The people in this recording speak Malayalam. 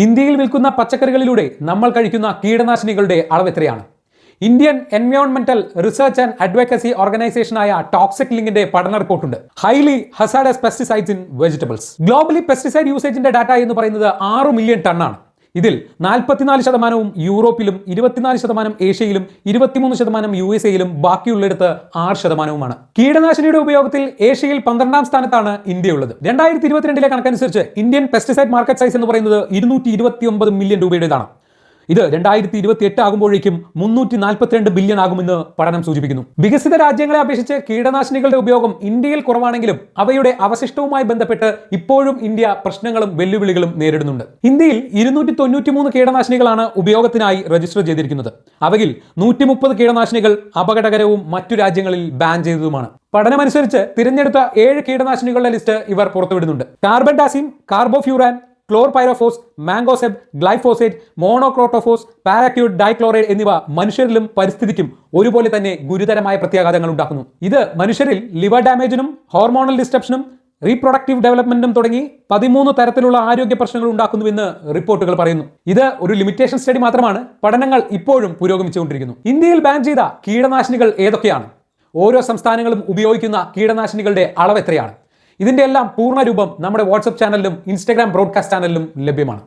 ഇന്ത്യയിൽ വിൽക്കുന്ന പച്ചക്കറികളിലൂടെ നമ്മൾ കഴിക്കുന്ന കീടനാശിനികളുടെ അളവ് എത്രയാണ്? ഇന്ത്യൻ എൻവയോൺമെന്റൽ റിസർച്ച് ആൻഡ് അഡ്വക്കസി ഓർഗനൈസേഷനായ ടോക്സിക് ലിങ്കിന്റെ പഠന റിപ്പോർട്ടുണ്ട്. Highly hazardous pesticides in vegetables. Globally pesticide യൂസേജിന്റെ ഡാറ്റ എന്ന് പറയുന്നത് 6 മില്യൺ ടണ്ണാണ്. ഇതിൽ 44% യൂറോപ്പിലും 24% ഏഷ്യയിലും 23% USA-യിലും ബാക്കിയുള്ളിടത്ത് 6%. കീടനാശിനിയുടെ ഉപയോഗത്തിൽ ഏഷ്യയിൽ 12ാം സ്ഥാനത്താണ് ഇന്ത്യയുള്ളത്. 2022 കണക്കനുസരിച്ച് ഇന്ത്യൻ പെസ്റ്റിസൈഡ് മാർക്കറ്റ് സൈസ് എന്ന് പറയുന്നത് 229 മില്യൺ രൂപയുടേതാണ്. ഇത് 2028 ആകുമ്പോഴേക്കും 342 ബില്യൺ ആകുമെന്ന് പഠനം സൂചിപ്പിക്കുന്നു. വികസിത രാജ്യങ്ങളെ അപേക്ഷിച്ച് കീടനാശിനികളുടെ ഉപയോഗം ഇന്ത്യയിൽ കുറവാണെങ്കിലും അവയുടെ അവശിഷ്ടവുമായി ബന്ധപ്പെട്ട് ഇപ്പോഴും ഇന്ത്യ പ്രശ്നങ്ങളും വെല്ലുവിളികളും നേരിടുന്നുണ്ട്. ഇന്ത്യയിൽ 293 കീടനാശിനികളാണ് ഉപയോഗത്തിനായി രജിസ്റ്റർ ചെയ്തിരിക്കുന്നത്. അവയിൽ 130 കീടനാശിനികൾ അപകടകരവും മറ്റു രാജ്യങ്ങളിൽ ബാൻ ചെയ്തതുമാണ്. പഠനമനുസരിച്ച് തിരഞ്ഞെടുത്ത 7 കീടനാശിനികളുടെ ലിസ്റ്റ് ഇവർ പുറത്തുവിടുന്നുണ്ട്. കാർബൻഡാസിം, കാർബോഫ്യൂറാൻ, ക്ലോർപൈറോഫോസ്, മാംഗോസെബ്, ഗ്ലൈഫോസേറ്റ്, മോണോക്രോട്ടോഫോസ്, പാരാക്യൂട്ട് ഡൈക്ലോറൈഡ് എന്നിവ മനുഷ്യരിലും പരിസ്ഥിതിക്കും ഒരുപോലെ തന്നെ ഗുരുതരമായ പ്രത്യാഘാതങ്ങൾ ഉണ്ടാക്കുന്നു. ഇത് മനുഷ്യരിൽ ലിവർ ഡാമേജിനും ഹോർമോണൽ ഡിസ്റ്റർപ്ഷനും റീപ്രൊഡക്റ്റീവ് ഡെവലപ്മെന്റും തുടങ്ങി 13 തരത്തിലുള്ള ആരോഗ്യ പ്രശ്നങ്ങൾ ഉണ്ടാക്കുന്നുവെന്ന് റിപ്പോർട്ടുകൾ പറയുന്നു. ഇത് ഒരു ലിമിറ്റേഷൻ സ്റ്റഡി മാത്രമാണ്. പഠനങ്ങൾ ഇപ്പോഴും പുരോഗമിച്ചുകൊണ്ടിരിക്കുന്നു. ഇന്ത്യയിൽ ബാൻ ചെയ്ത കീടനാശിനികൾ ഏതൊക്കെയാണ്? ഓരോ സംസ്ഥാനങ്ങളും ഉപയോഗിക്കുന്ന കീടനാശിനികളുടെ അളവ് എത്രയാണ്? ഇതിന്റെ എല്ലാം പൂർണ്ണ രൂപം നമ്മുടെ വാട്സ്ആപ്പ് ചാനലിലും ഇൻസ്റ്റാഗ്രാം ബ്രോഡ്കാസ്റ്റ് ചാനലിലും ലഭ്യമാണ്.